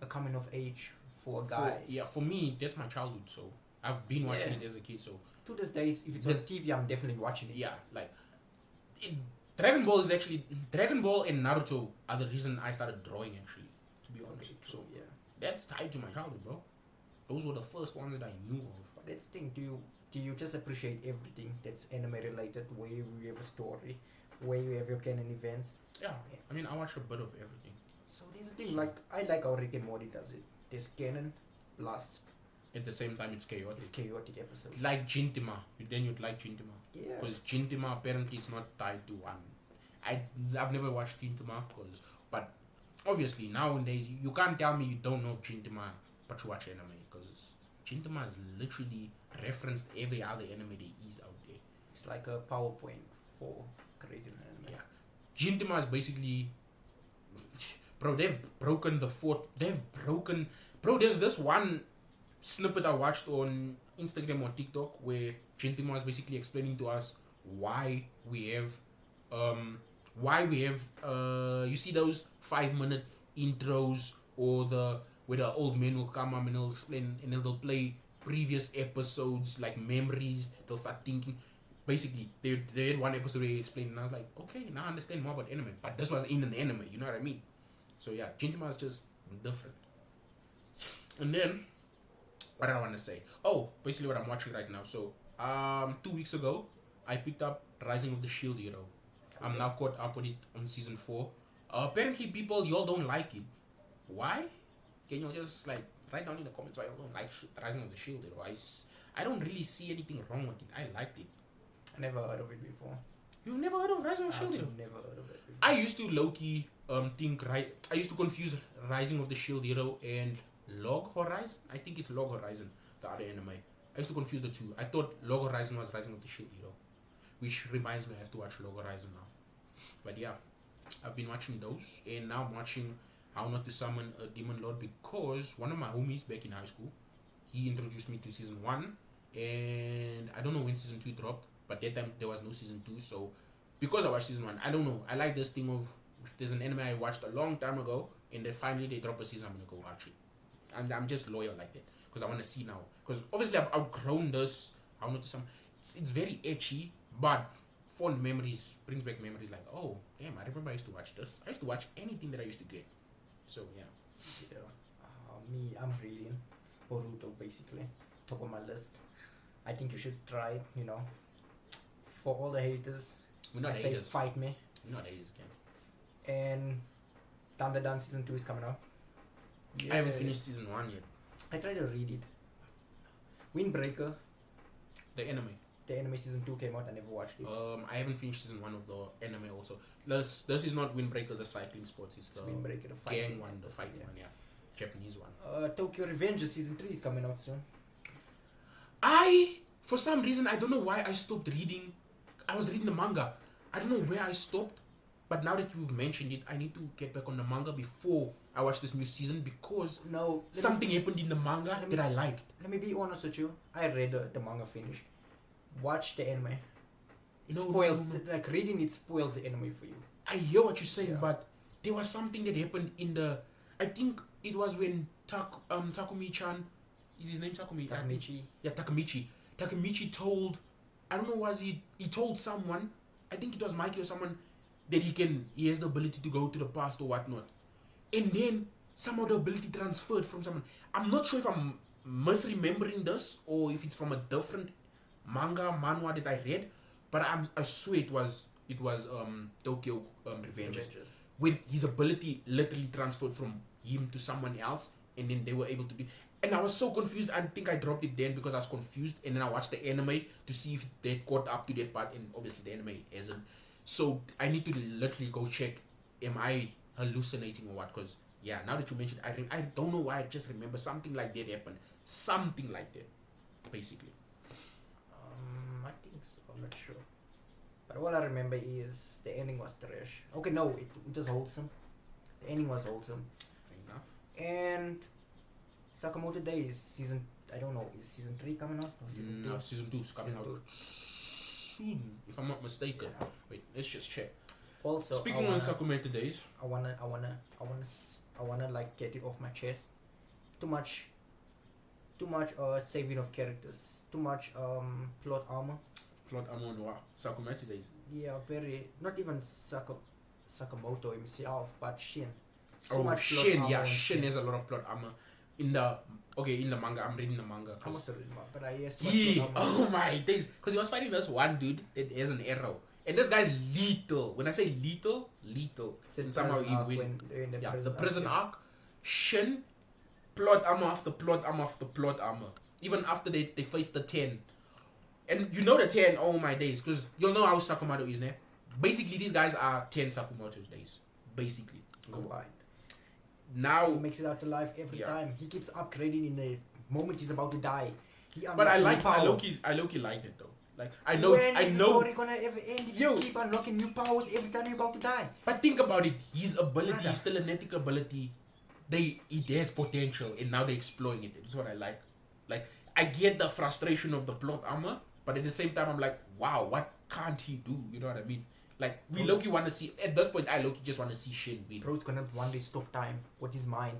coming of age for guys. For me, that's my childhood. So I've been watching it as a kid. So to this day, if it's on TV, I'm definitely watching it. yeah, like Dragon Ball and Naruto are the reason I started drawing. Actually, to be honest. Okay, So true, yeah. that's tied to my childhood, bro. Those were the first ones that I knew of. But that's the thing. Do you just appreciate everything that's anime related, where you have a story, where you have your canon events? Yeah, I mean, I watch a bit of everything. So this is the thing. Like I like how Rick and Morty does it. There's canon plus At the same time, it's chaotic. it's chaotic episodes. Like Jintima, then you'd like Jintima. Yeah. Because Jintima apparently it's not tied to one. I've never watched Jintima, but obviously nowadays you can't tell me you don't know of Jintima, but you watch anime, because Jintima is literally referenced every other anime there is out there. It's like a PowerPoint for creating an anime. Yeah, Jintima is basically, bro. They've broken the fourth. Bro. There's this one snippet I watched on Instagram or TikTok where Jintima is basically explaining to us why we have you see those 5-minute intros or where the old man will come up and he'll explain and they'll play previous episodes like memories. They'll start thinking. Basically, they had one episode where he explained, and I was like, okay, now I understand more about anime. But this was in an anime, you know what I mean? So yeah, Jintima is just different. And then, what did I want to say? Oh, basically what I'm watching right now. So, 2 weeks ago, I picked up Rising of the Shield Hero. I'm now caught up with it on season 4. Apparently, y'all don't like it. Why? Can you just like write down in the comments why y'all don't like Rising of the Shield Hero? I don't really see anything wrong with it. I liked it. I never heard of it before. You've never heard of Rising of the Shield Hero? I've never heard of it before. I used to low-key I used to confuse Rising of the Shield Hero and Log Horizon. I think it's Log Horizon, the other anime. I used to confuse the two. I thought Log Horizon was Rising of the Shield Hero, which reminds me I have to watch Log Horizon now. But yeah, I've been watching those, and now I'm watching How Not to Summon a Demon Lord because one of my homies back in high school, he introduced me to season 1, and I don't know when season 2 dropped, but that time there was no season 2. So because I watched season 1, I don't know, I like this thing of, if there's an anime I watched a long time ago and then finally they drop a season, I'm gonna go watch it. And I'm just loyal like that because I want to see now. Because obviously I've outgrown this. I want to some. It's very etchy, but fond memories brings back memories like, oh damn, I remember I used to watch this. I used to watch anything that I used to get. So yeah. Yeah. Me, I'm reading Boruto basically, top of my list. I think you should try it. You know, for all the haters, We're not I say haters. fight me. We're not haters, Ken. And Dandadan season 2 is coming out. I haven't finished season 1 yet. I tried to read it. Windbreaker, The anime. the anime season 2 came out. I never watched it. I haven't finished season 1 of the anime also. This is not Windbreaker, the cycling sports. It's the Windbreaker, the gang fighting one, the fighting yeah. one, yeah. Japanese one. Tokyo Revengers season 3 is coming out soon. For some reason, I don't know why I stopped reading. I was reading the manga. I don't know where I stopped. But now that you've mentioned it, I need to get back on the manga before I watch this new season because No, something happened in the manga that I liked. Let me be honest with you. I read the manga finish. Watch the anime. It No, spoils, no. like reading it spoils the anime for you. I hear what you're saying, Yeah. but there was something that happened in the. I think it was when Takumi-chan, is his name Takumi? I think- Takamichi. Yeah, Takamichi. Takamichi told, I don't know, was he told someone, I think it was Mikey or someone, that he has the ability to go to the past or whatnot. And then somehow the ability transferred from someone. I'm not sure if I'm misremembering this or if it's from a different manhwa that I read, but I swear it was Tokyo Revengers, when his ability literally transferred from him to someone else, and then they were able to be. And I was so confused. I think I dropped it then because I was confused, and then I watched the anime to see if they caught up to that part, and obviously the anime hasn't. So I need to literally go check. Am I hallucinating or what? Because yeah, now that you mentioned, I don't know why I just remember something like that happened. Something like that, basically. I think so. I'm not sure. But all I remember is the ending was trash. Okay, no, it was wholesome. The ending was wholesome. Fair enough. And Sakamoto Days season. I don't know. Is season 3 coming out? Or season 2? No, season 2 is coming Season out soon, if I'm not mistaken. Yeah. Wait, let's just check. Also, Speaking on Sakumeto Days, I wanna like get it off my chest. Too much saving of characters. Too much plot armor. plot armor noir. Sakumeto Days. Yeah, very not even Sakamoto himself, but Shin. So Oh, much plot Shin, armor yeah, and Shin shit. has a lot of plot armor. In the manga, I'm reading the manga. I must have read more, but I yes. Yeah, oh my days. Because he was fighting this one dude that has an arrow. And this guy's lethal. When I say lethal, and somehow he win. Yeah, the prison arc, Shin, plot armor after plot armor after plot armor. Even after they face the 10. And you know the 10, oh my days, because you'll know how Sakamoto is now. Basically, these guys are 10 Sakamoto's days. Basically. combined. Now, He makes it out to life every Yeah. time. He keeps upgrading in the moment he's about to die. He but I unlocks new I power. low-key like it though. Like, I know, When I is the know. story gonna ever end if Yo. you keep unlocking new powers every time you're about to die? But think about it. His ability Brother. is still an ethical ability. It has potential, and now they're exploring it. That's what I like. Like, I get the frustration of the plot armor, but at the same time, I'm like, wow, what can't he do? You know what I mean? Like, we Bro. Loki want to see. At this point, I Loki just want to see Shin win. Bro's gonna one day stop time with his mind.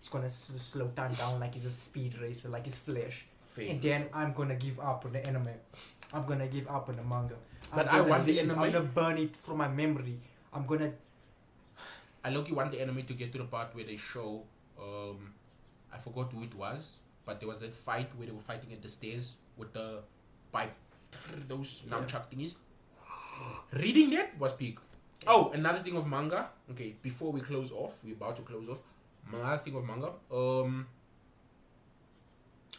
He's gonna slow time down like he's a speed racer, like his flesh. Fair. And then I'm gonna give up on the anime. I'm gonna give up on the manga. But I'm I gonna want the leave. anime. I'm gonna burn it from my memory. I'm gonna. I Loki want the enemy to get to the part where they show. I forgot who it was, but there was that fight where they were fighting at the stairs with the pipe, those Yeah. nunchuck thingies. Reading that was peak. Oh, another thing of manga. Okay, before we close off, we're about to close off. Another thing of manga.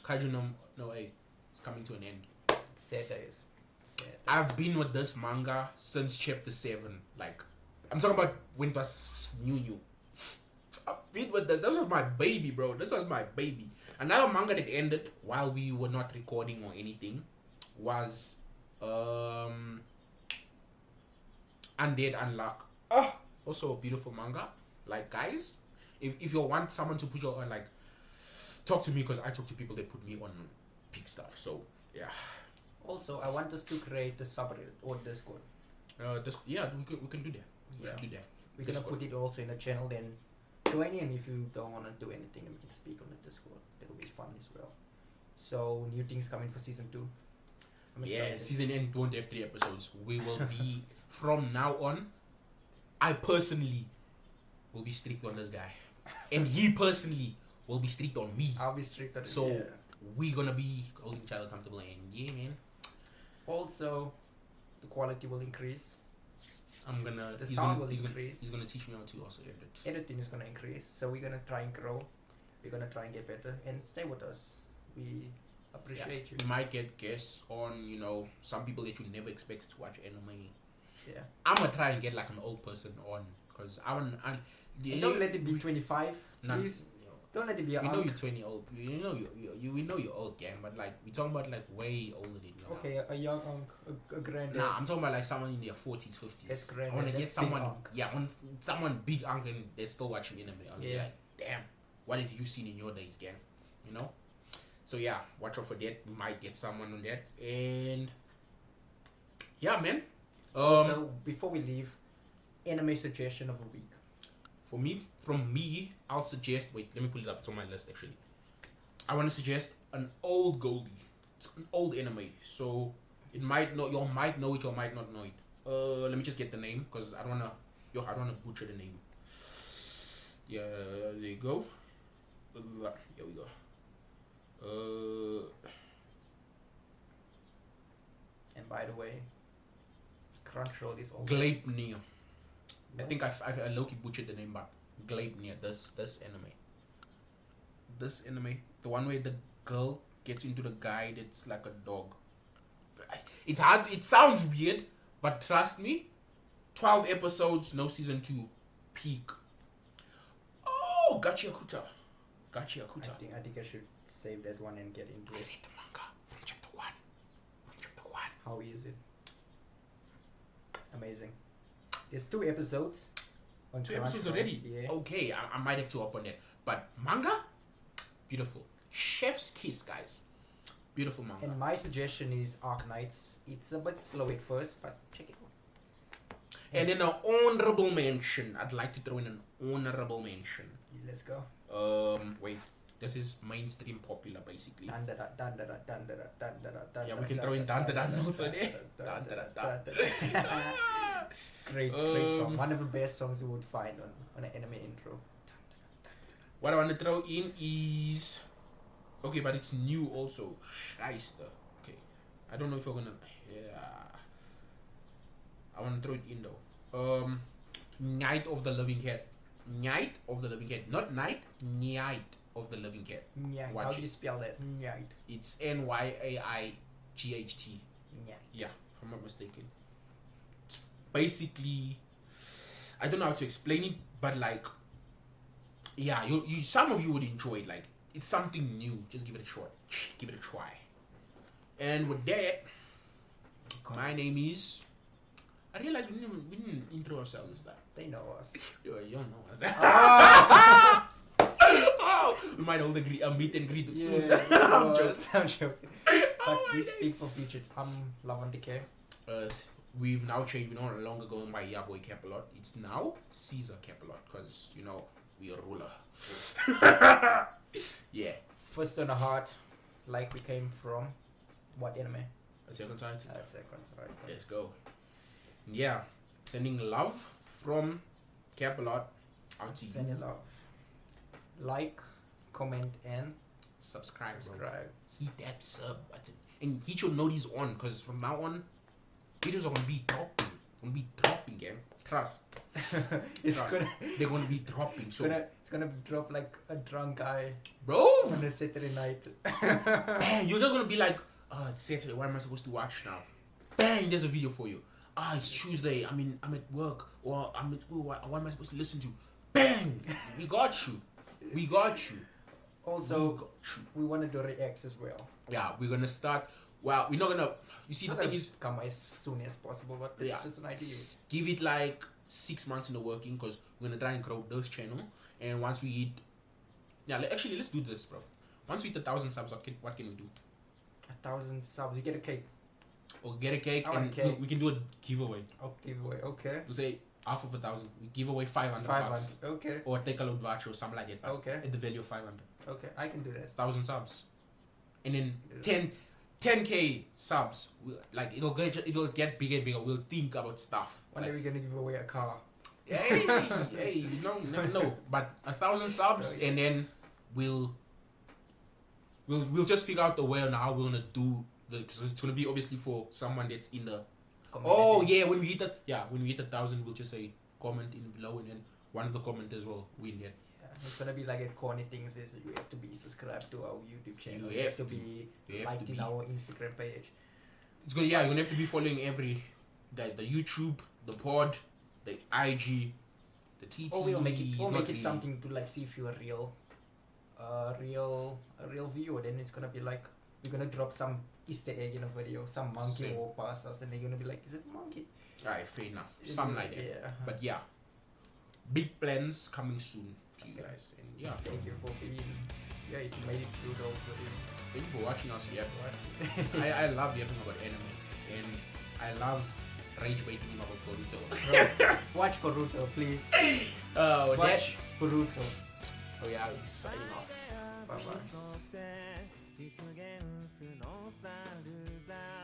Kaiju no, hey, it's coming to an end. Sad days. Sad. I've been with this manga since chapter 7. Like, I'm talking about when it was new. I've been with this. This was my baby, bro. This was my baby. Another manga that ended while we were not recording or anything was Undead Unluck. Also a beautiful manga. Like, guys, if you want someone to put your like talk to me because I talk to people that put me on peak stuff. So yeah. Also, I want us to create a subreddit or Discord. Yeah, we can do that. We Yeah. should do that. We're gonna Discord. put it also in the channel. Then join in if you don't want to do anything. We can speak on the Discord. That'll be fun as well. So new things coming for season 2. I'm Yeah, excited. season end won't have 3 episodes. We will be from now on. I personally will be strict on this guy, and he personally will be strict on me. I'll be strict on it. So Yeah. we're gonna be holding each other accountable, and yeah, man. Also, the quality will increase. I'm gonna. The he's sound gonna, will he's gonna, increase. he's gonna teach me how to also edit. Editing is gonna increase. So we're gonna try and grow. We're gonna try and get better and stay with us. We appreciate you. We might get guests on, some people that you never expect to watch anime. Yeah. I'm gonna try and get like an old person on, cause I want. And don't let it be 25. Nah, Please. Don't let it be a we know unk. you're 20 old. We know we know you're old, gang. But like we talking about like way older than you. Okay, a young unk, a granddad. Nah, I'm talking about like someone in their 40s, 50s. That's I granddad. want to get That's big someone. unk. Yeah, I want someone big uncle and they're still watching anime. I'm Yeah. like, damn, what have you seen in your days, gang? So yeah, watch out for that. We might get someone on that. And yeah, man. So before we leave, anime suggestion of the week. From me, I'll suggest. Wait, let me pull it up. It's on my list actually. I want to suggest an old goldie. It's an old anime, so it might know. You might know it, or might not know it. Let me just get the name because I don't wanna butcher the name. Yeah, there you go. Here we go. And by the way, Crunchyroll is also. Gleipnir. I think I low-key butchered the name, but Gleipnir. This anime, the one where the girl gets into the guy that's like a dog. It's hard. It sounds weird, but trust me, 12 episodes, no season 2, peak. Oh, Gachiakuta. I think I should save that one and get into I it. read the manga from chapter 1. How is it? Amazing. There's 2 episodes. On 2 episodes Crunchyroll. already. Yeah. Okay, I might have to up on that. But manga, beautiful. Chef's kiss, guys. Beautiful manga. And my suggestion is Arc Knights. It's a bit slow at first, but check it out. And then an honorable mention. I'd like to throw in an honorable mention. Let's go. Wait. This is mainstream popular, basically. Dandara. Yeah, we can throw in Dan also there. Great song. One of the best songs you would find on an anime intro. What I want to throw in is... Okay, but it's new also. Scheiße. Okay. I don't know if you're gonna... Yeah. I want to throw it in though. Night of the Living Cat. Night of the Living Cat. Not night. Night of the Living Cat. Nyait. Watch How do it. you spell that? Nyait. It's Nyaight. Nyait. Yeah, if I'm not mistaken. It's basically... I don't know how to explain it, but like... Yeah, you some of you would enjoy it. Like, it's something new. Just give it a shot. Give it a try. And with that, my name is... I realized we didn't intro ourselves this time. They know us. You don't know us. Oh, we might hold a meet and greet soon. I'm joking. I'm joking. But we my speak for future. I'm Lavandike. We've now changed. We're no longer going by Yaboy Capelot. It's now Caesar Capelot because, we're a ruler. Yeah. First on the heart, like we came from. What anime? Attack on Titan. Attack on Titan. Let's go. Yeah. Sending love from Capelot out to Send you. your love. Like, comment, and Subscribe, bro. subscribe. Hit that sub button. And hit your notice on because from now on, videos are going to be dropping. Gang. Trust. It's Trust. gonna, They're going to be dropping. So, it's gonna drop like a drunk guy bro, on a Saturday night. bang, you're just going to be like, oh, it's Saturday. What am I supposed to watch now? Bang, there's a video for you. Ah, it's Tuesday. I'm at work or I'm at school. What am I supposed to listen to? Bang! We got you. Also, we want to do reacts as well. Yeah, we're gonna start. Well, we're not gonna. You see, the Not thing gonna is, come as soon as possible, but it's yeah, just an idea. give it like 6 months in the working because we're gonna try and grow this channel. And once we hit, yeah, actually, let's do this, bro. Once we hit 1,000 subs, what can we do? 1,000 subs, you get a cake. Or get a cake I want and a cake. we can do a giveaway. I'll give away. Okay. We'll say half of 1,000. We give away 500 500. bucks. Okay. Or take a load voucher or something like that. but Okay. At the value of 500. Okay. I can do that. 1,000 subs. And then 10k subs. Like it'll get bigger and bigger. We'll think about stuff. One day we're gonna give away a car. Hey, you never know. But 1,000 subs, and then we'll just figure out the way on how we're gonna do because it's gonna be obviously for someone that's in the. Oh Community. yeah, when we hit 1,000, we'll just say comment in below, and then one of the commenters will win it. Yeah, it's gonna be like a corny things is you have to be subscribed to our YouTube channel. You You have have to to. be You have liked to in be. our Instagram page. It's gonna you're gonna have to be following the YouTube, the pod, the IG, the TT. Or we'll make it. It's We'll not make it really- something to like see if you're a real viewer. Then it's gonna be like we're gonna drop some Easter egg in a video. Some monkey Same. walk past us, and they're gonna be like, "Is it monkey?" Alright, fair enough. Something like that. Yeah. But yeah, big plans coming soon to you guys, and yeah, Thank you for being. Yeah, if you made it through the video. thank you for watching us. Yeah, I love yapping about anime, and I love rage baiting about Boruto. Bro, watch Boruto, please. Oh, that. Watch Boruto. Oh yeah, it's signing off. Bye bye.